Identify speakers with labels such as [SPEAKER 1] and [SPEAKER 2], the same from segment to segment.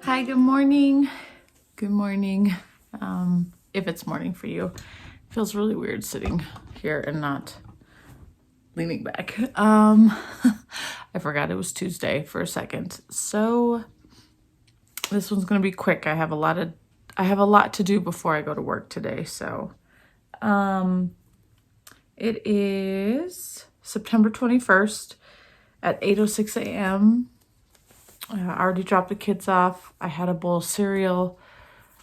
[SPEAKER 1] Hi, good morning. Good morning. If it's morning for you, it feels really weird sitting here and not leaning back. I forgot it was Tuesday for a second. So this one's gonna be quick. I have a lot to do before I go to work today. So it is September 21st at 8:06 a.m. I already dropped the kids off. I had a bowl of cereal.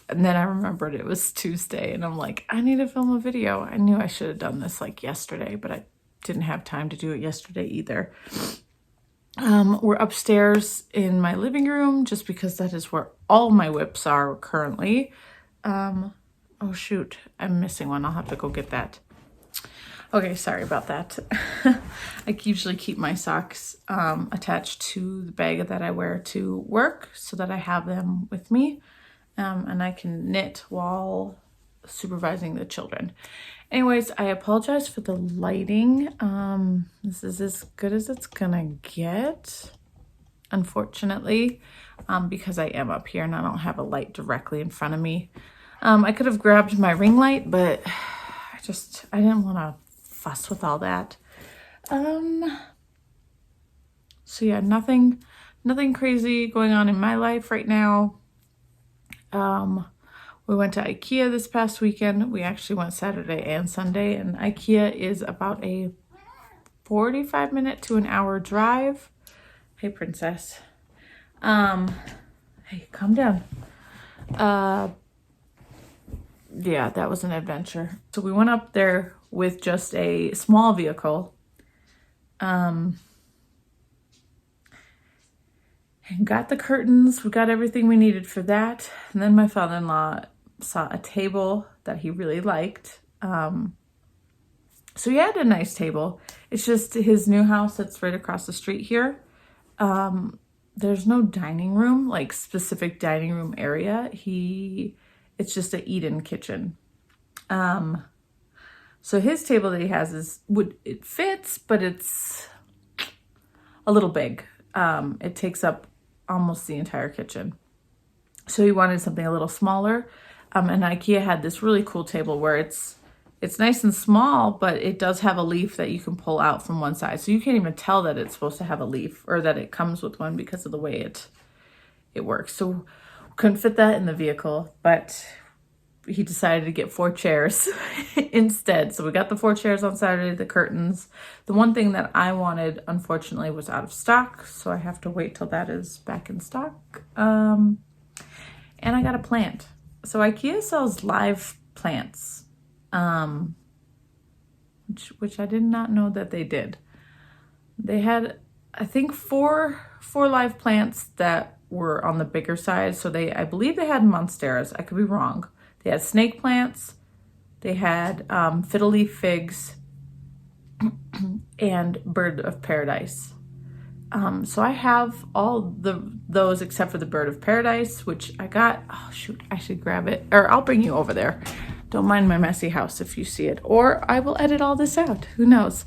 [SPEAKER 1] And then I remembered it was Tuesday. And I'm like, I need to film a video. I knew I should have done this like yesterday. But I didn't have time to do it yesterday either. We're upstairs in my living room. Just because that is where all my whips are currently. Oh shoot. I'm missing one. I'll have to go get that. Okay, sorry about that. I usually keep my socks attached to the bag that I wear to work so that I have them with me and I can knit while supervising the children. Anyways, I apologize for the lighting. This is as good as it's gonna get, unfortunately, because I am up here and I don't have a light directly in front of me. I could have grabbed my ring light, but I didn't want to fuss with all that. So yeah, nothing crazy going on in my life right now. We went to IKEA this past weekend. We actually went Saturday and Sunday, and IKEA is about a 45-minute to an hour drive. Hey, princess. Hey, calm down. Yeah, that was an adventure. So we went up there with just a small vehicle. And got the curtains. We got everything we needed for that. And then my father-in-law saw a table that he really liked. So he had a nice table. It's just his new house that's right across the street here. There's no dining room, like specific dining room area. It's just an eat-in kitchen. So his table that he has it fits, but it's a little big. It takes up almost the entire kitchen. So he wanted something a little smaller. And IKEA had this really cool table where it's nice and small, but it does have a leaf that you can pull out from one side. So you can't even tell that it's supposed to have a leaf or that it comes with one because of the way it works. So couldn't fit that in the vehicle, but he decided to get 4 chairs instead. So we got the 4 chairs on Saturday, the curtains. The one thing that I wanted, unfortunately, was out of stock. So I have to wait till that is back in stock. And I got a plant. So IKEA sells live plants, which I did not know that they did. They had, I think, four live plants that were on the bigger side. So I believe they had monsteras. I could be wrong. They had snake plants, they had fiddle leaf figs, and bird of paradise. So I have all those except for the bird of paradise, which I got. Oh shoot, I should grab it, or I'll bring you over there. Don't mind my messy house if you see it, or I will edit all this out. Who knows?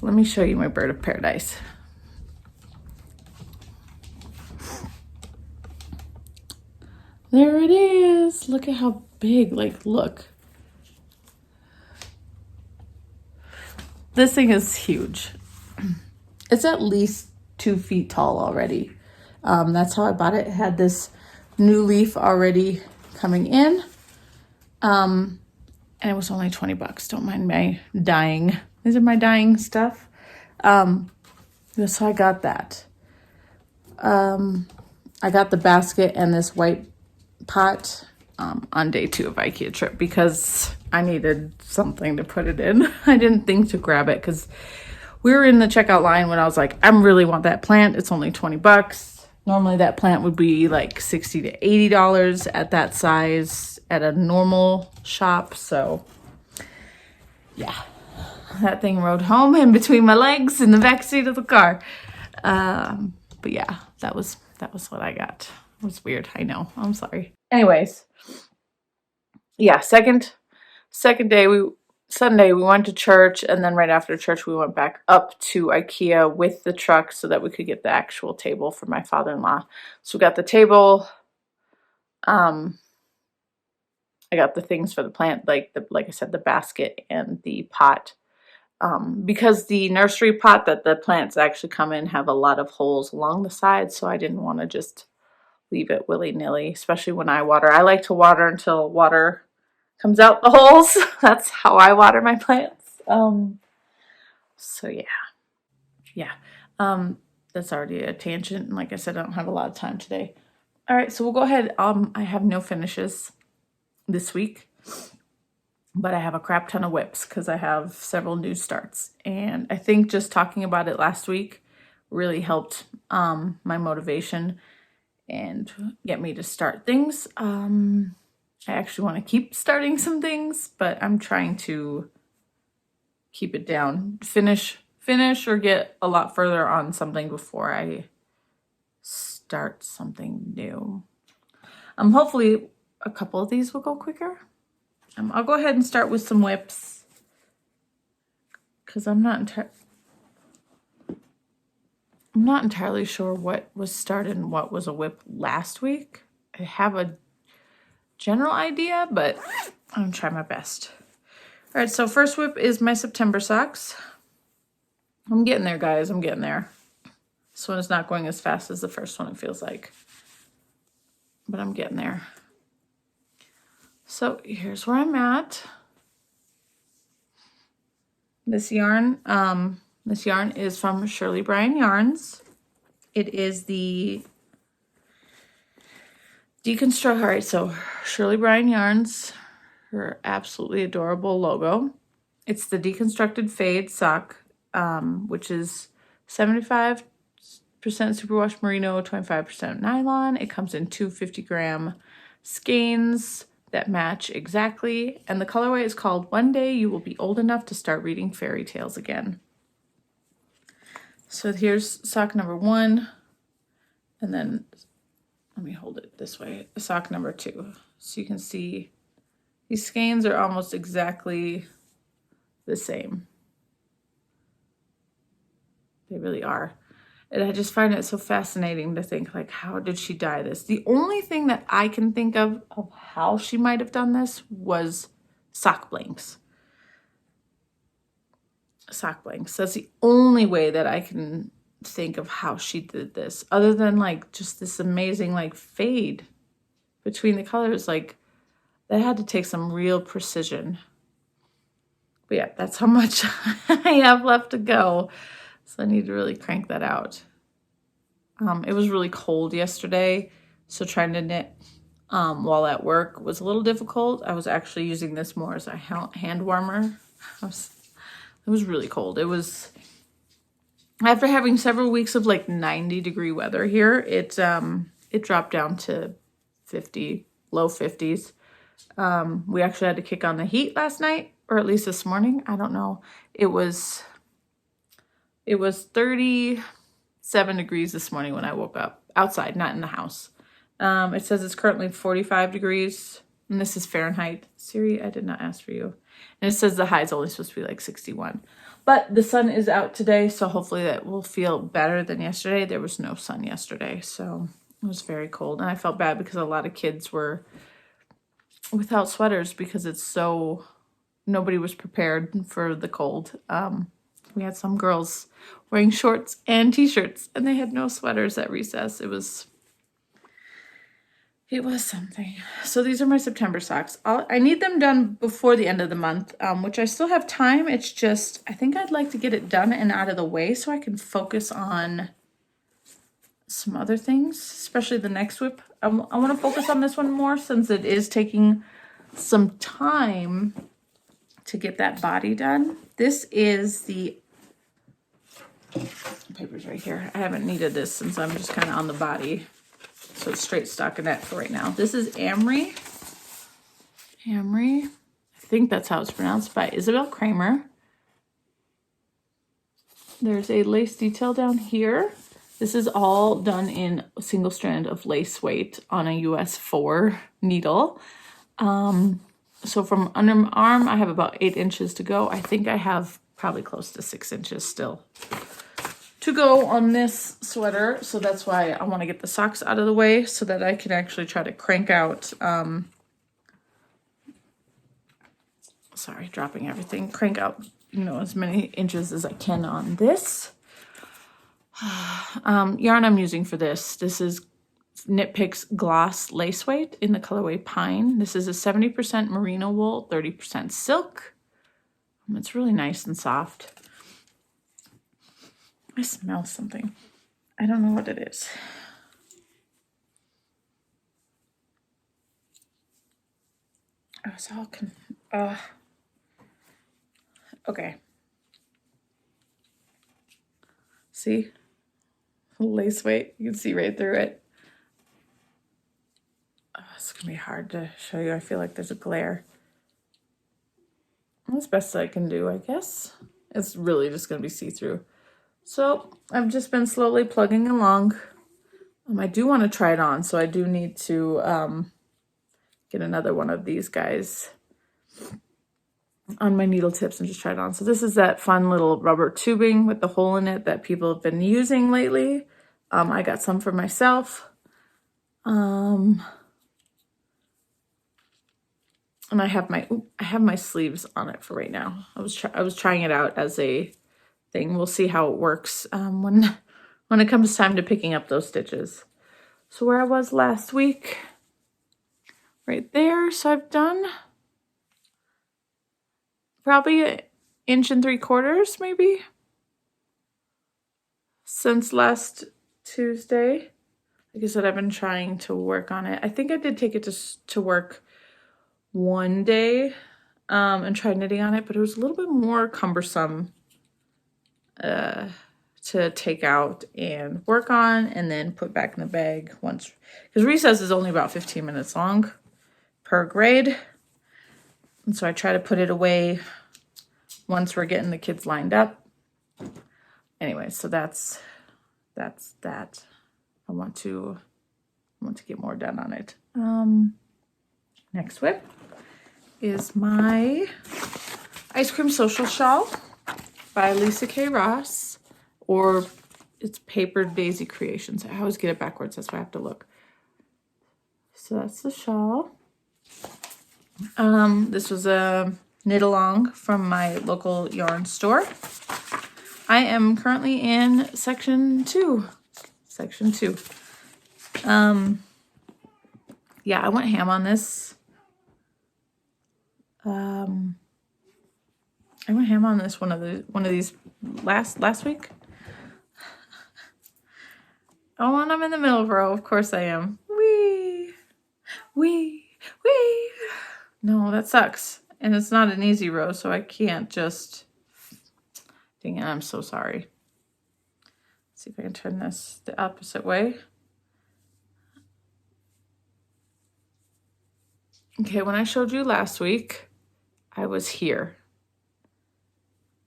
[SPEAKER 1] Let me show you my bird of paradise. There it is. Look at how big, like, look. This thing is huge. It's at least 2 feet tall already. That's how I bought it. It had this new leaf already coming in. And it was only $20. Don't mind my dyeing. These are my dyeing stuff. So I got that. I got the basket and this white pot on day 2 of IKEA trip because I needed something to put it in. I didn't think to grab it because we were in the checkout line when I was like, I really want that plant. It's only $20. Normally that plant would be like $60 to $80 at that size at a normal shop. So yeah, that thing rode home in between my legs in the back seat of the car. But yeah, that was what I got. It was weird. I know. I'm sorry. Anyways, yeah, second day, Sunday we went to church, and then right after church we went back up to IKEA with the truck so that we could get the actual table for my father-in-law. So we got the table, I got the things for the plant, like I said, the basket and the pot. Because the nursery pot that the plants actually come in have a lot of holes along the sides, so I didn't want to just leave it willy-nilly, especially when I water. I like to water until water comes out the holes. That's how I water my plants. So yeah. That's already a tangent, and like I said, I don't have a lot of time today. All right, so we'll go ahead. I have no finishes this week, but I have a crap ton of whips because I have several new starts, and I think just talking about it last week really helped my motivation and get me to start things. I actually want to keep starting some things, but I'm trying to keep it down, finish or get a lot further on something before I start something new. Hopefully a couple of these will go quicker. I'll go ahead and start with some whips because I'm not entirely sure what was started and what was a whip last week. I have a general idea, but I'm gonna try my best. All right, so first whip is my September socks. I'm getting there, guys. I'm getting there. This one is not going as fast as the first one, it feels like, but I'm getting there. So here's where I'm at. This yarn is from Shirley Bryan Yarns. It is the deconstruct. All right, so Shirley Bryan Yarns, her absolutely adorable logo. It's the deconstructed fade sock, which is 75% superwash merino, 25% nylon. It comes in two 50-gram skeins that match exactly, and the colorway is called One Day You Will Be Old Enough to Start Reading Fairy Tales Again. So here's sock number 1, and then let me hold it this way, sock number 2. So you can see these skeins are almost exactly the same. They really are. And I just find it so fascinating to think, like, how did she dye this? The only thing that I can think of how she might have done this was sock blanks. Sock blanks. That's the only way that I can think of how she did this, other than like just this amazing like fade between the colors. Like, that had to take some real precision. But yeah, that's how much I have left to go. So I need to really crank that out. It was really cold yesterday, so trying to knit while at work was a little difficult. I was actually using this more as a hand warmer. It was really cold. It was, after having several weeks of like 90-degree weather here, it dropped down to 50, low 50s. We actually had to kick on the heat last night, or at least this morning. I don't know. It was 37 degrees this morning when I woke up, outside, not in the house. It says it's currently 45 degrees, and this is Fahrenheit. Siri, I did not ask for you. And it says the high is only supposed to be like 61. But the sun is out today, so hopefully that will feel better than yesterday. There was no sun yesterday, so it was very cold. And I felt bad because a lot of kids were without sweaters because it's so, nobody was prepared for the cold. We had some girls wearing shorts and t-shirts, and they had no sweaters at recess. It was something. So these are my September socks. I need them done before the end of the month, which I still have time. It's just, I think I'd like to get it done and out of the way so I can focus on some other things, especially the next whip. I want to focus on this one more since it is taking some time to get that body done. This is the paper's right here. I haven't needed this since I'm just kind of on the body. So it's straight stockinette for right now. This is Amory. I think that's how it's pronounced, by Isabel Kramer. There's a lace detail down here. This is all done in a single strand of lace weight on a US 4 needle. So from underarm, I have about 8 inches to go. I think I have probably close to 6 inches still. to go on this sweater. So that's why I want to get the socks out of the way so that I can actually try to crank out, sorry, dropping everything, crank out, you know, as many inches as I can on this. Yarn I'm using for this is Knit Picks Gloss Lace Weight in the colorway Pine. This is a 70% merino wool, 30% silk. It's really nice and soft. I smell something. I don't know what it is. Oh, it's all okay. See? Lace weight. You can see right through it. Oh, it's going to be hard to show you. I feel like there's a glare. That's best I can do, I guess. It's really just going to be see-through. So I've just been slowly plugging along. I do want to try it on, so I do need to get another one of these guys on my needle tips and just try it on. So this is that fun little rubber tubing with the hole in it that people have been using lately. I got some for myself. And I have my sleeves on it for right now. I was trying it out as a thing. We'll see how it works when it comes time to picking up those stitches. So where I was last week, right there. So I've done probably 1 3/4 inches maybe since last Tuesday. Like I said, I've been trying to work on it. I think I did take it to work one day and try knitting on it, but it was a little bit more cumbersome to take out and work on and then put back in the bag once, because recess is only about 15 minutes long per grade. And so I try to put it away once we're getting the kids lined up. Anyway, so that's that. I want to get more done on it. Next whip is my Ice Cream Social Shawl by Lisa K. Ross, or it's Papered Daisy Creations. I always get it backwards, that's why I have to look. So that's the shawl. This was a knit along from my local yarn store. I am currently in section 2. Yeah, I went ham on this. I went ham on this one of these last week. Oh, and I'm in the middle row. Of course I am. Wee. No, that sucks. And it's not an easy row, so I can't just... Dang it, I'm so sorry. Let's see if I can turn this the opposite way. Okay, when I showed you last week, I was here.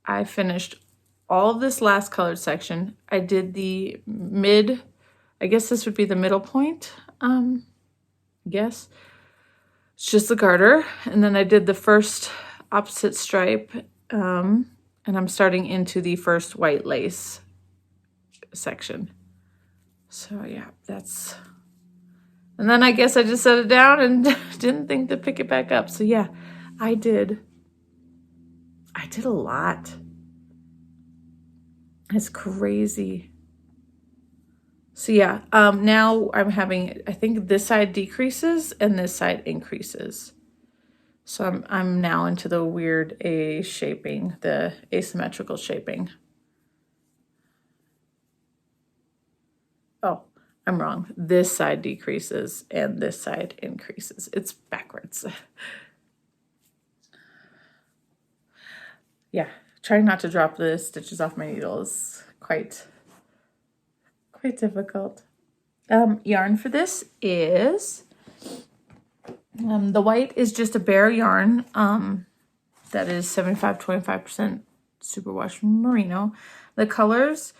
[SPEAKER 1] I finished all of this last colored section. I did the mid, I guess this would be the middle point, I guess. It's just the garter. And then I did the first opposite stripe, and I'm starting into the first white lace section. So yeah, that's... And then I guess I just set it down and didn't think to pick it back up. So yeah, I did a lot. It's crazy. So yeah, now I'm having, I think this side decreases and this side increases. So I'm now into the weird A shaping, the asymmetrical shaping. Oh, I'm wrong. This side decreases and this side increases. It's backwards. Yeah, trying not to drop the stitches off my needle is quite difficult. Yarn for this is, the white is just a bare yarn that is 75-25% superwash merino. The colors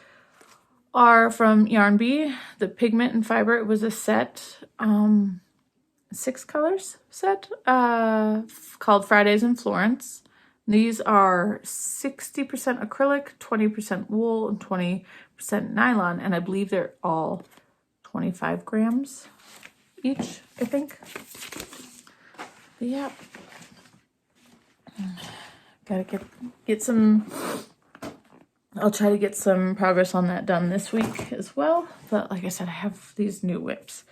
[SPEAKER 1] are from Yarn Bee. The pigment and fiber, it was a set, 6 colors set, called Fridays in Florence. These are 60% acrylic, 20% wool, and 20% nylon, and I believe they're all 25 grams each, I think. But yeah, gotta get some. I'll try to get some progress on that done this week as well. But like I said, I have these new whips.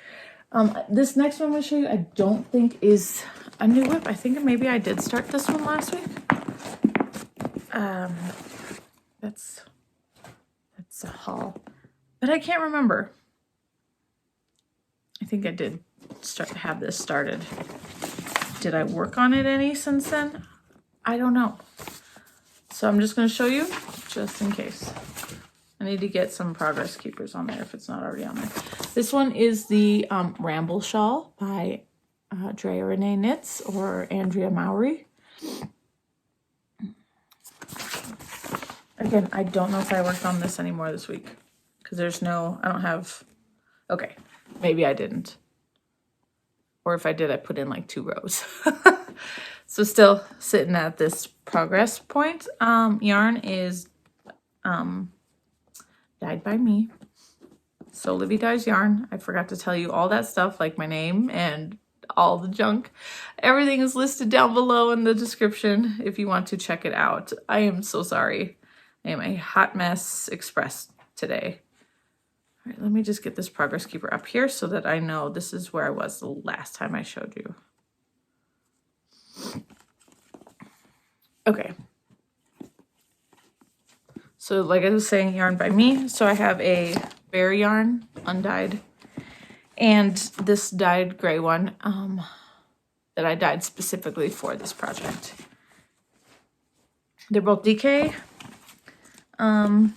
[SPEAKER 1] This next one I'm going to show you, I don't think is a new whip. I think maybe I did start this one last week. That's a haul, but I can't remember. I think I did have this started. Did I work on it any since then? I don't know. So I'm just going to show you just in case. I need to get some progress keepers on there if it's not already on there. This one is the Ramble Shawl by Drea Renee Knits or Andrea Mowry. Again, I don't know if I worked on this anymore this week because I don't have, okay, maybe I didn't. Or if I did, I put in like 2 rows. So still sitting at this progress point. Yarn is dyed by me. Sewlivi Dyes Yarn. I forgot to tell you all that stuff, like my name and all the junk. Everything is listed down below in the description if you want to check it out. I am so sorry. I am a hot mess express today. All right, let me just get this progress keeper up here so that I know this is where I was the last time I showed you. Okay. So like I was saying, yarn by me. So I have a Bear yarn, undyed, and this dyed gray one that I dyed specifically for this project. They're both DK. And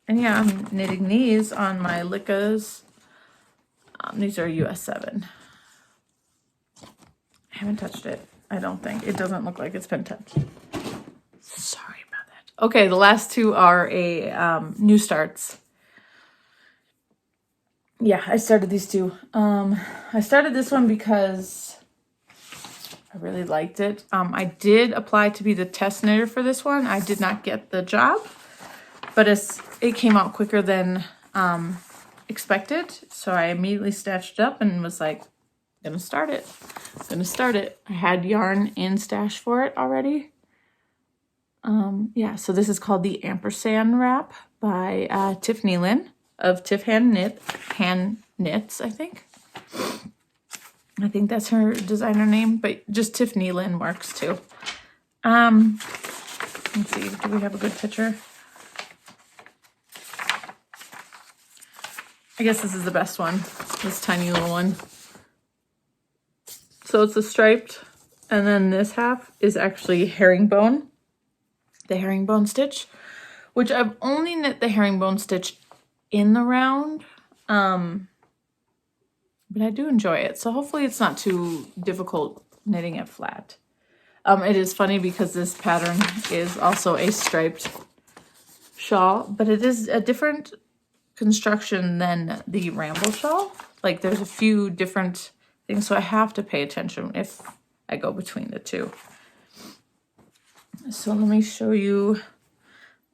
[SPEAKER 1] yeah, I'm knitting these on my Lickas. These are US 7. I haven't touched it, I don't think. It doesn't look like it's been touched. Sorry about that. Okay, the last 2 are a new starts. Yeah, I started these 2. I started this one because I really liked it. I did apply to be the test knitter for this one. I did not get the job, but it came out quicker than expected. So I immediately stashed it up and was like, gonna start it. I had yarn in stash for it already. Yeah, so this is called the Ampersand Wrap by Tiffany Lynn of Tiff Hand Knits, I think. I think that's her designer name, but just Tiffany Lynn works too. Let's see, do we have a good picture? I guess this is the best one, this tiny little one. So it's a striped, and then this half is actually herringbone, the herringbone stitch, which I've only knit the herringbone stitch in the round, but I do enjoy it. So hopefully it's not too difficult knitting it flat. It is funny because this pattern is also a striped shawl, but it is a different construction than the Ramble shawl. Like there's a few different things, so I have to pay attention if I go between the 2. So let me show you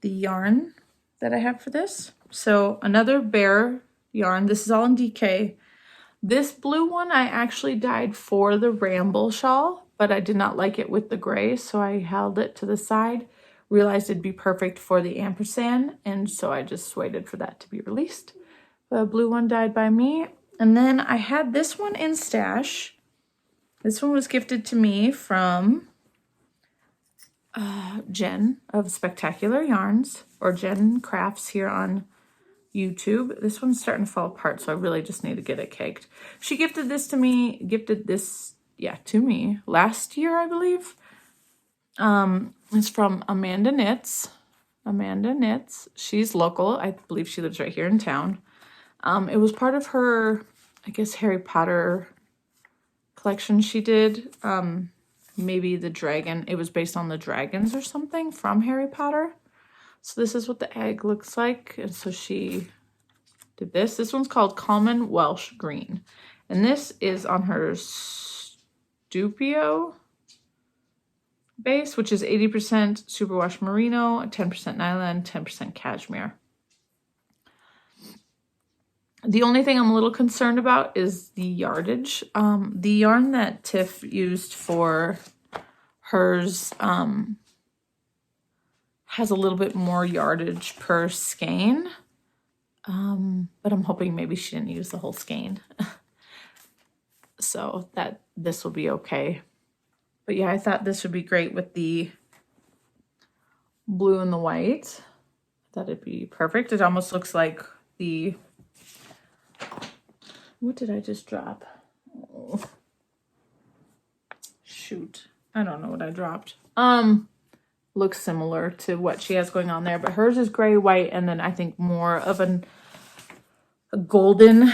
[SPEAKER 1] the yarn that I have for this. So another Bear yarn. This is all in DK. This blue one I actually dyed for the Ramble shawl, but I did not like it with the gray, so I held it to the side. Realized it'd be perfect for the ampersand, and so I just waited for that to be released. The blue one dyed by me. And then I had this one in stash. This one was gifted to me from Jen of Spectacular Yarns, or Jen Crafts here on YouTube. This one's starting to fall apart, so I really just need to get it caked. She gifted this to me, to me last year, I believe. It's from Amanda Knits. Amanda Knits. She's local. I believe she lives right here in town. It was part of her, I guess, Harry Potter collection she did. Maybe the dragon. It was based on the dragons or something from Harry Potter. So this is what the egg looks like. And so she did this. This one's called Common Welsh Green. And this is on her Stupio. base, which is 80% superwash merino, 10% nylon, 10% cashmere. The only thing I'm a little concerned about is the yardage. The yarn that Tiff used for hers has a little bit more yardage per skein, but I'm hoping maybe she didn't use the whole skein. So that this will be okay. But yeah, I thought this would be great with the blue and the white. I thought it'd be perfect. It almost looks like the, what did I just drop? Oh, shoot. I don't know what I dropped. Looks similar to what she has going on there, but hers is gray, white, and then I think more of a golden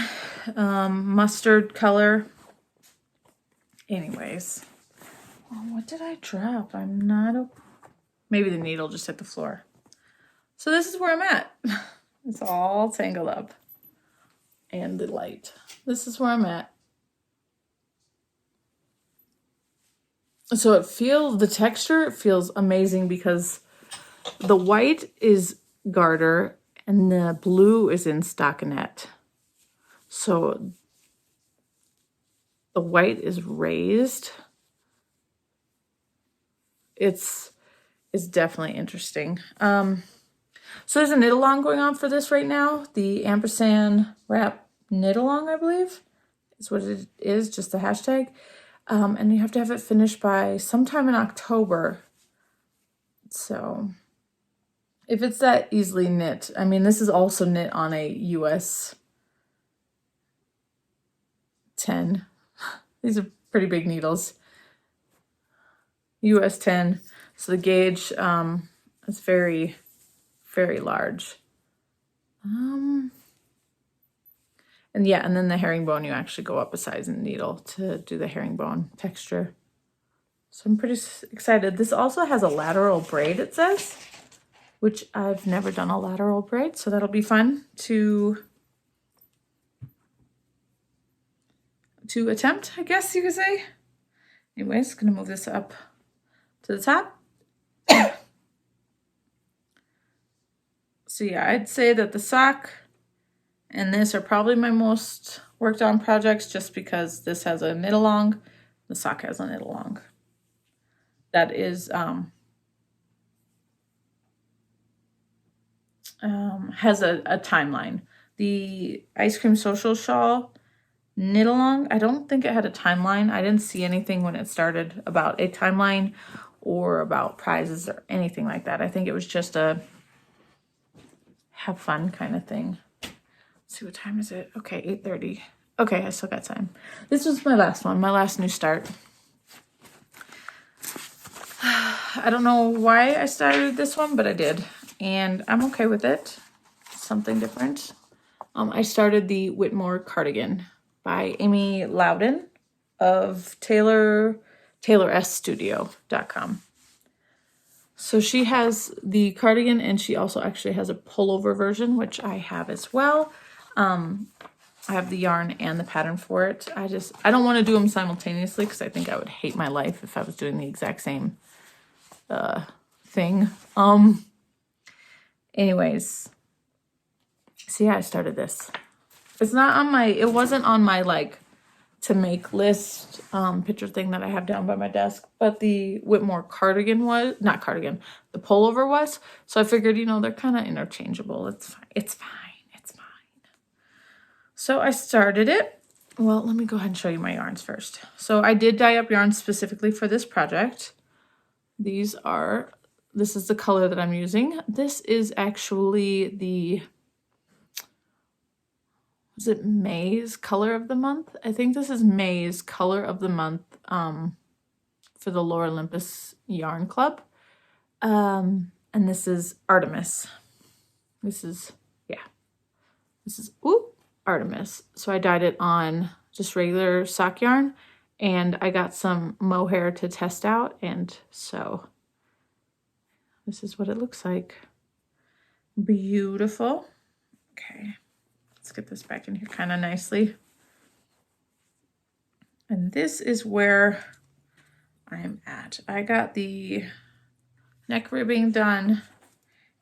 [SPEAKER 1] mustard color. Anyways, what did I drop? I'm not, maybe the needle just hit the floor. So this is where I'm at. It's all tangled up. And the light. This is where I'm at. So the texture, it feels amazing because the white is garter and the blue is in stockinette. So the white is raised. It's definitely interesting. So there's a knit along going on for this right now. The Ampersand Wrap knit along, I believe, is what it is, just the hashtag. And you have to have it finished by sometime in October. So if it's that easily knit, I mean, this is also knit on a US 10. These are pretty big needles. US 10. So the gauge is very, very large. And yeah, and then the herringbone, you actually go up a size in the needle to do the herringbone texture. So I'm pretty excited. This also has a lateral braid, it says, which I've never done a lateral braid. So that'll be fun to attempt, I guess you could say. Anyways, gonna move this up to the top. So yeah, I'd say that the sock and this are probably my most worked on projects just because this has a knit along, the sock has a knit along. That is, has a timeline. The Ice Cream Social shawl knit along, I don't think it had a timeline. I didn't see anything when it started about a timeline or about prizes or anything like that. I think it was just a have fun kind of thing. Let's see, what time is it? Okay, 8:30. Okay, I still got time. This was my last one, my last new start. I don't know why I started this one, but I did. And I'm okay with it. Something different. I started the Whitfield Cardigan by Amy Loudon of TaylorSstudio.com. So she has the cardigan and she also actually has a pullover version, which I have as well. I have the yarn and the pattern for it. I don't want to do them simultaneously because I think I would hate my life if I was doing the exact same thing. Anyways, so yeah, I started this. It's not on my, it wasn't on my like to make list picture thing that I have down by my desk, but the Whitfield cardigan was, not cardigan, the pullover was. So I figured, you know, they're kind of interchangeable. It's fine. It's fine. It's fine. So I started it. Well, let me go ahead and show you my yarns first. So I did dye up yarns specifically for this project. This is the color that I'm using. This is actually the, is it May's color of the month? I think this is May's color of the month for the Lore Olympus Yarn Club. And this is Artemis. This is Artemis. So I dyed it on just regular sock yarn and I got some mohair to test out. And so this is what it looks like. Beautiful. Okay. Let's get this back in here kind of nicely. And this is where I'm at. I got the neck ribbing done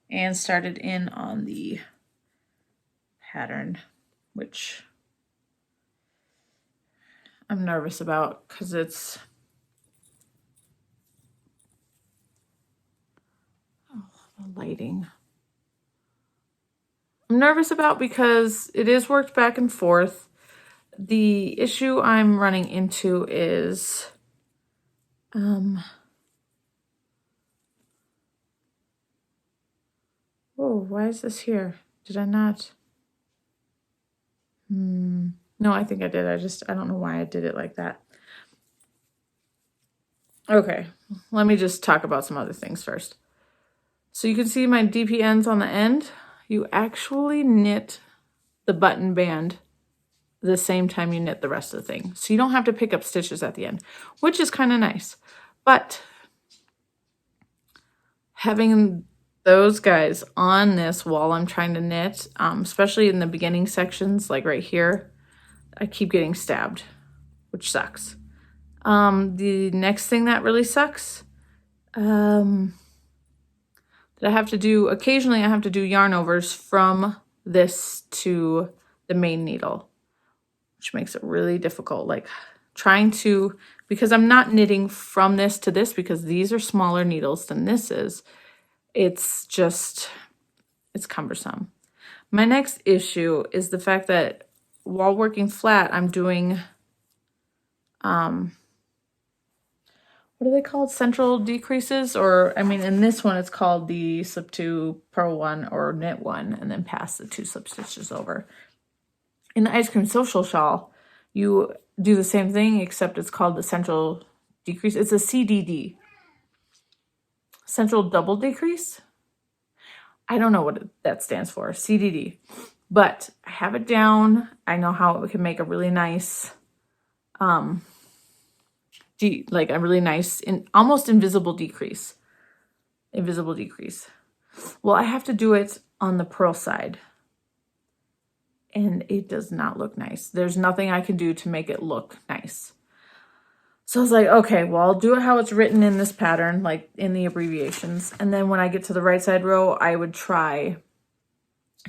[SPEAKER 1] and started in on the pattern, which I'm nervous about because it's the lighting. I'm nervous about because it is worked back and forth. The issue I'm running into is oh, why is this here? Did I not? No, I think I did. I don't know why I did it like that. Okay, let me just talk about some other things first. So you can see my DP ends on the end. You actually knit the button band the same time you knit the rest of the thing. So you don't have to pick up stitches at the end, which is kind of nice. But having those guys on this while I'm trying to knit, especially in the beginning sections, like right here, I keep getting stabbed, which sucks. The next thing that really sucks, that I have to do, occasionally I have to do yarn overs from this to the main needle, which makes it really difficult. Like trying to, because I'm not knitting from this to this because these are smaller needles than this is, it's cumbersome. My next issue is the fact that while working flat, I'm doing, what are they called? Central decreases, or I mean, in this one, it's called the slip two, purl one, or knit one, and then pass the 2 slip stitches over. In the Ice Cream Social Shawl, you do the same thing, except it's called the central decrease. It's a CDD. Central double decrease? I don't know what that stands for, CDD. But I have it down. I know how it can make a really nice, like a really nice, almost invisible decrease. Invisible decrease. Well, I have to do it on the purl side. And it does not look nice. There's nothing I can do to make it look nice. So I was like, okay, well, I'll do it how it's written in this pattern, like in the abbreviations. And then when I get to the right side row, I would try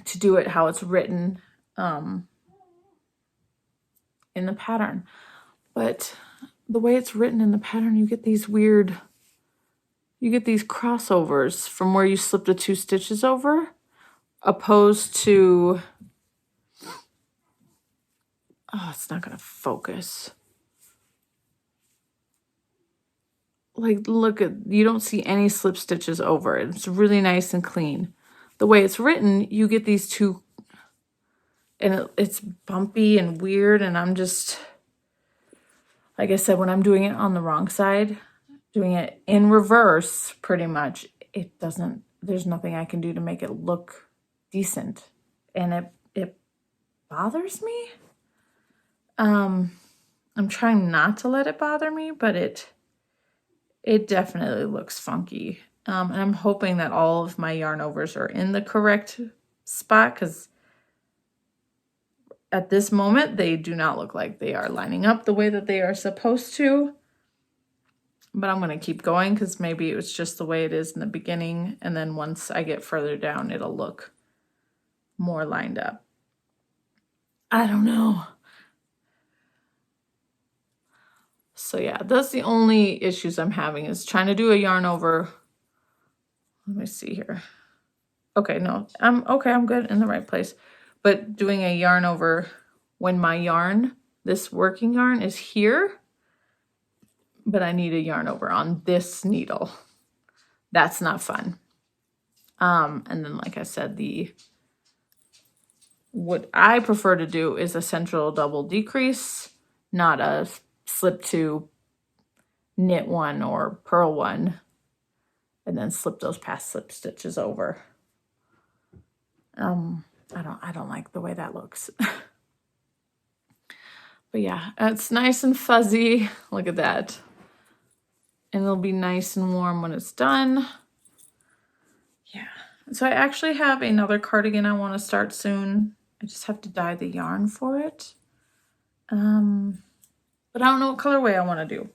[SPEAKER 1] to do it how it's written in the pattern. But the way it's written in the pattern, you get these crossovers from where you slip the 2 stitches over, opposed to, oh, it's not gonna focus. Like, look at, you don't see any slip stitches over it. It's really nice and clean. The way it's written, you get these 2, and it's bumpy and weird, and I'm just, like I said, when I'm doing it on the wrong side, doing it in reverse, pretty much, it doesn't, there's nothing I can do to make it look decent. And it bothers me. I'm trying not to let it bother me, but it definitely looks funky. And I'm hoping that all of my yarn overs are in the correct spot, because at this moment, they do not look like they are lining up the way that they are supposed to. But I'm going to keep going because maybe it was just the way it is in the beginning. And then once I get further down, it'll look more lined up. I don't know. So yeah, that's the only issues I'm having, is trying to do a yarn over. Let me see here. Okay, no, I'm good in the right place. But doing a yarn over when my yarn, this working yarn, is here, but I need a yarn over on this needle. That's not fun. And then, like I said, what I prefer to do is a central double decrease, not a slip 2, knit 1, or purl 1, and then slip those past slip stitches over. I don't like the way that looks. But yeah, it's nice and fuzzy. Look at that. And it'll be nice and warm when it's done. Yeah. So I actually have another cardigan I want to start soon. I just have to dye the yarn for it. But I don't know what colorway I want to do.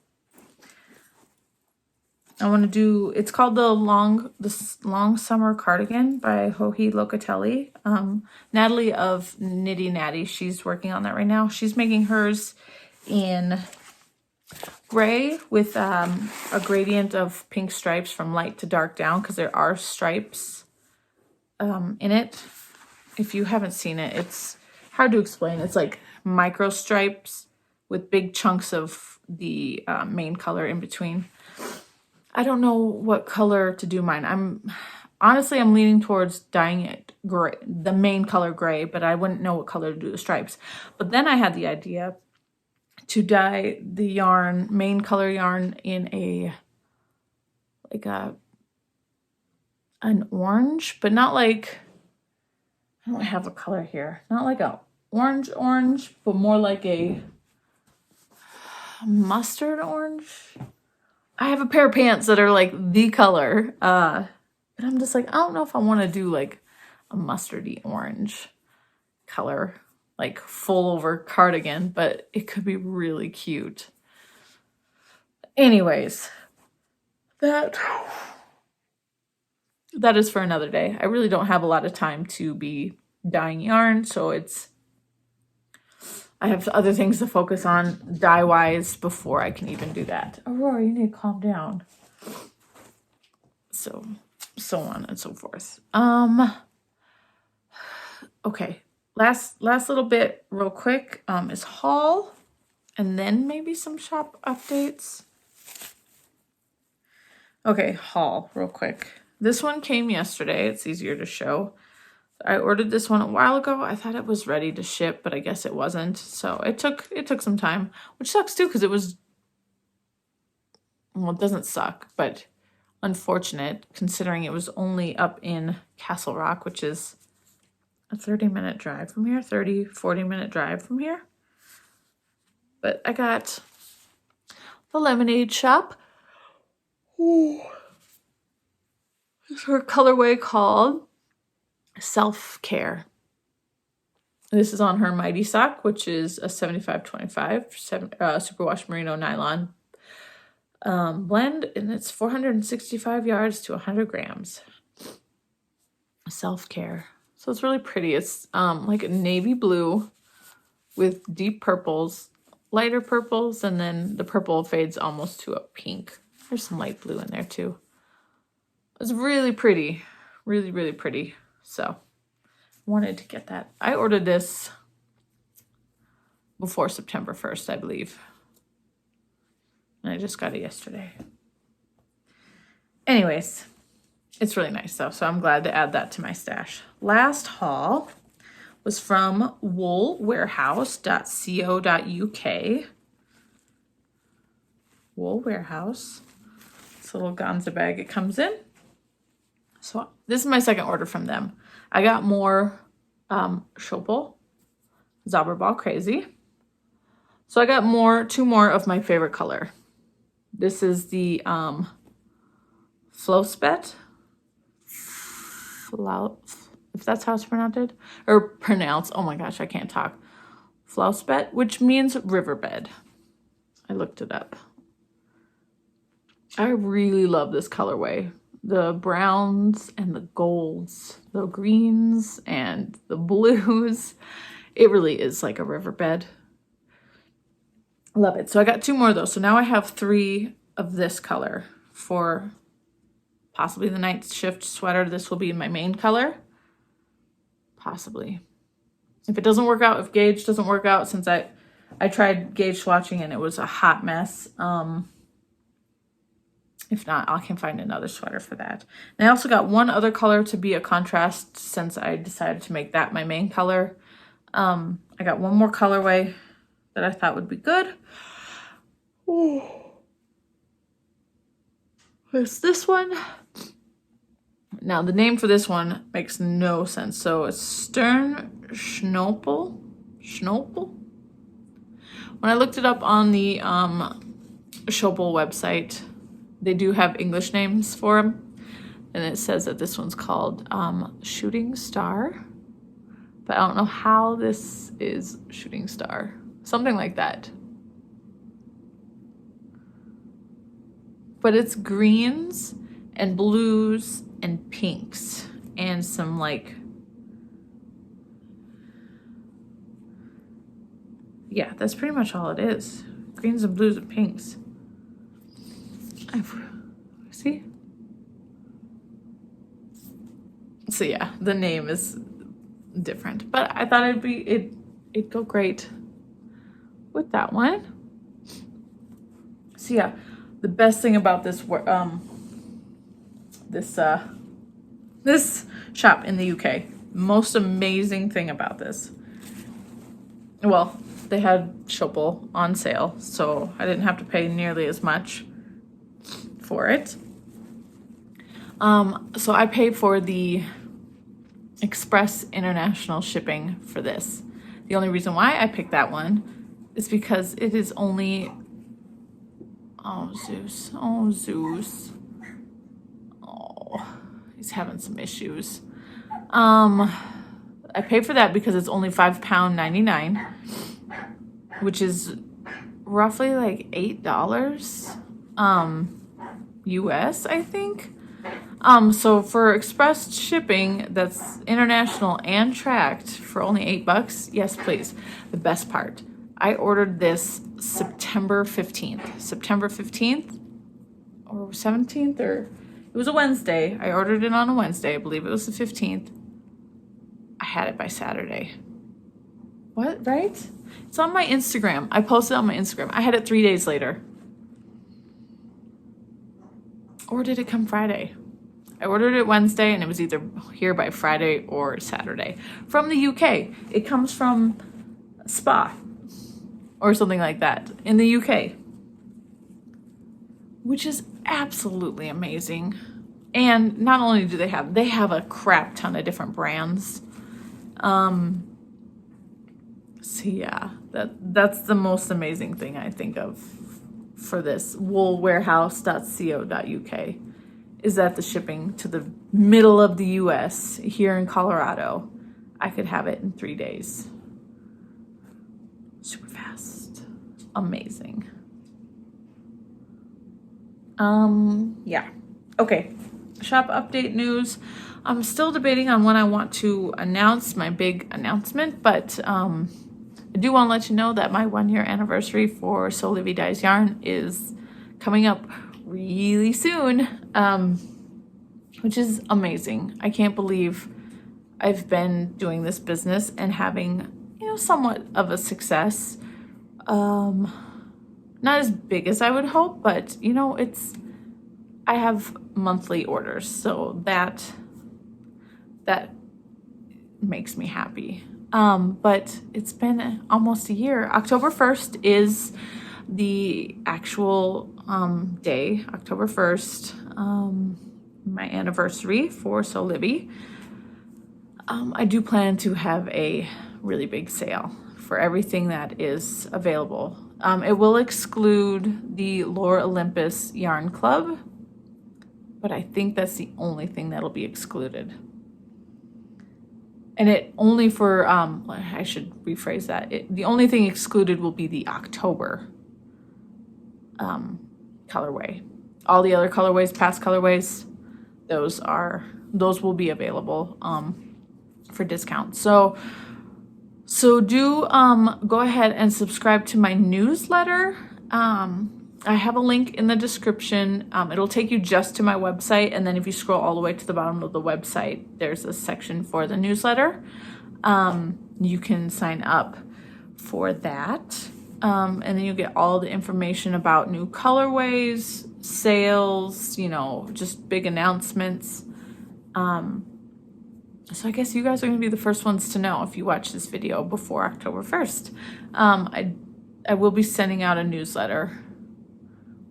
[SPEAKER 1] I want to do, it's called the Long Summer Cardigan by Joji Locatelli. Natalie of Knitty Natty, she's working on that right now. She's making hers in gray with a gradient of pink stripes from light to dark down, because there are stripes in it. If you haven't seen it, it's hard to explain. It's like micro stripes with big chunks of the main color in between. I don't know what color to do mine. I'm leaning towards dyeing it gray, the main color gray, but I wouldn't know what color to do the stripes. But then I had the idea to dye the yarn, main color yarn, in an orange, but not like, I don't have a color here. Not like a orange, but more like a mustard orange. I have a pair of pants that are like the color, but I'm just like, I don't know if I want to do like a mustardy orange color, like full over cardigan, but it could be really cute. Anyways, that is for another day. I really don't have a lot of time to be dyeing yarn, so I have other things to focus on dye-wise before I can even do that. Aurora, you need to calm down. So on and so forth. Okay, last little bit real quick is haul, and then maybe some shop updates. Okay, haul real quick. This one came yesterday. It's easier to show. I ordered this one a while ago. I thought it was ready to ship, but I guess it wasn't. So it took some time, which sucks too, because it was, well, it doesn't suck, but unfortunate considering it was only up in Castle Rock, which is a 30-minute drive from here, 40-minute drive from here. But I got the lemonade shop. Ooh. It's her colorway called Self-Care. This is on her Mighty Sock, which is a 75-25 superwash merino nylon blend, and it's 465 yards to 100 grams. Self-Care. So it's really pretty. It's like a navy blue with deep purples, lighter purples, and then the purple fades almost to a pink. There's some light blue in there too. It's really pretty. Really, really pretty. So wanted to get that. I ordered this before September 1st, I believe. And I just got it yesterday. Anyways, it's really nice though, so I'm glad to add that to my stash. Last haul was from woolwarehouse.co.uk. Wool Warehouse. It's a little Gonza bag it comes in. So this is my second order from them. I got more Schopel Zauberball Crazy. So I got two more of my favorite color. This is the Flowspet. If that's how it's pronounced. Oh my gosh, I can't talk. Flowspet, which means riverbed. I looked it up. I really love this colorway. The browns and the golds, the greens and the blues. It really is like a riverbed. Love it. So I got two more of those. So now I have 3 of this color for possibly the night shift sweater. This will be my main color. Possibly. If it doesn't work out, if gauge doesn't work out, since I tried gauge swatching and it was a hot mess. If not, I can find another sweater for that. And I also got one other color to be a contrast since I decided to make that my main color. I got one more colorway that I thought would be good. Ooh. There's this one. Now, the name for this one makes no sense. So it's Stern Schnoppel. When I looked it up on the Schopel website, they do have English names for them. And it says that this one's called Shooting Star. But I don't know how this is Shooting Star. Something like that. but it's greens and blues and pinks and some like, yeah, that's pretty much all it is. Greens and blues and pinks. See? So yeah, the name is different, but I thought it'd go great with that one. So yeah, the best thing about this this shop in the UK, most amazing thing about this, well, they had Schopel on sale, so I didn't have to pay nearly as much for it. So I paid for the express international shipping for this. The only reason why I picked that one is because it is only, oh Zeus, oh, he's having some issues. I paid for that because it's only £5.99, which is roughly like $8 US, I think. So for express shipping that's international and tracked for only $8, yes please. The best part, I ordered this September 15th or 17th, or it was a Wednesday. I ordered it on a Wednesday. I believe it was the 15th. I had it by Saturday. What, right? It's on my Instagram. I posted on my Instagram. I had it 3 days later. Or did it come Friday? I ordered it Wednesday and it was either here by Friday or Saturday. From the UK. It comes from Spa or something like that in the UK. Which is absolutely amazing. And not only do they have a crap ton of different brands. So yeah, that's the most amazing thing I think of for this woolwarehouse.co.uk is that the shipping to the middle of the US here in Colorado, I could have it in 3 days. Super fast. Amazing. Yeah. Okay. Shop update news. I'm still debating on when I want to announce my big announcement, but I do want to let you know that my 1-year anniversary for Sewlivi Dyes Yarn is coming up really soon, which is amazing. I can't believe I've been doing this business and having, somewhat of a success. Not as big as I would hope, but I have monthly orders, so that makes me happy. But it's been almost a year. October 1st is the actual day, October 1st, my anniversary for Sewlivi. I do plan to have a really big sale for everything that is available. It will exclude the Lore Olympus Yarn Club, but I think that's the only thing that'll be excluded. And it only for, I should rephrase that. The only thing excluded will be the October colorway. All the other colorways, past colorways, those will be available for discount. So do go ahead and subscribe to my newsletter. I have a link in the description. It'll take you just to my website, and then if you scroll all the way to the bottom of the website, there's a section for the newsletter. You can sign up for that, and then you get all the information about new colorways, sales, just big announcements. So I guess you guys are going to be the first ones to know if you watch this video before October 1st. I will be sending out a newsletter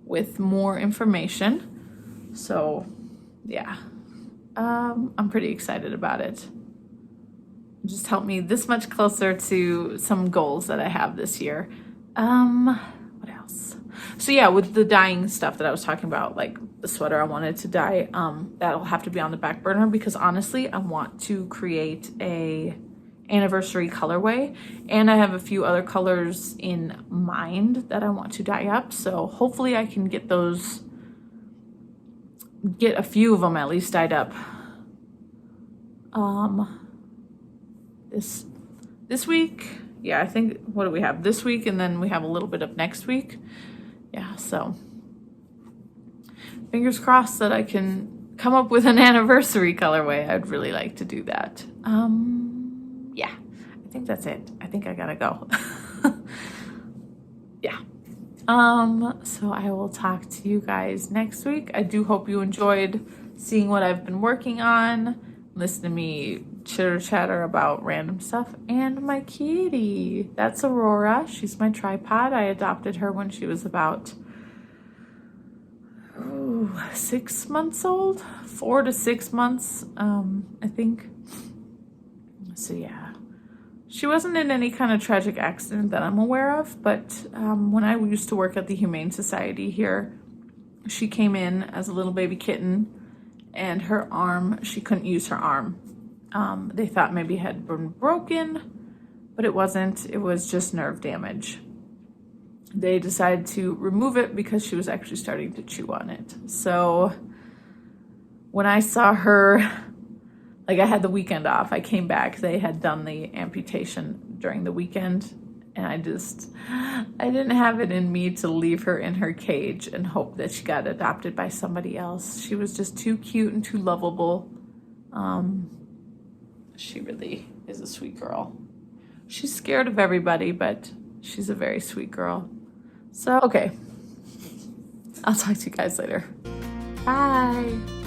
[SPEAKER 1] with more information. So yeah, I'm pretty excited about it. Just helped me this much closer to some goals that I have this year. What else? So yeah, with the dyeing stuff that I was talking about, like the sweater I wanted to dye, that'll have to be on the back burner because honestly, I want to create a anniversary colorway, and I have a few other colors in mind that I want to dye up, so hopefully I can get those get a few of them at least dyed up. This week, yeah, I think, what do we have this week, and then we have a little bit of next week. Yeah, so fingers crossed that I can come up with an anniversary colorway. I'd really like to do that. Yeah, I think that's it. I think I gotta go. Yeah. So I will talk to you guys next week. I do hope you enjoyed seeing what I've been working on, listen to me chitter chatter about random stuff, and my kitty. That's Aurora. She's my tripod. I adopted her when she was about 6 months old, 4 to 6 months, I think. So yeah, she wasn't in any kind of tragic accident that I'm aware of, but when I used to work at the Humane Society here, she came in as a little baby kitten, and her arm, she couldn't use her arm. They thought maybe it had been broken, but it wasn't. It was just nerve damage. They decided to remove it because she was actually starting to chew on it. So when I saw her, like, I had the weekend off. I came back. They had done the amputation during the weekend, and I didn't have it in me to leave her in her cage and hope that she got adopted by somebody else. She was just too cute and too lovable. She really is a sweet girl. She's scared of everybody, but she's a very sweet girl. So, okay. I'll talk to you guys later. Bye.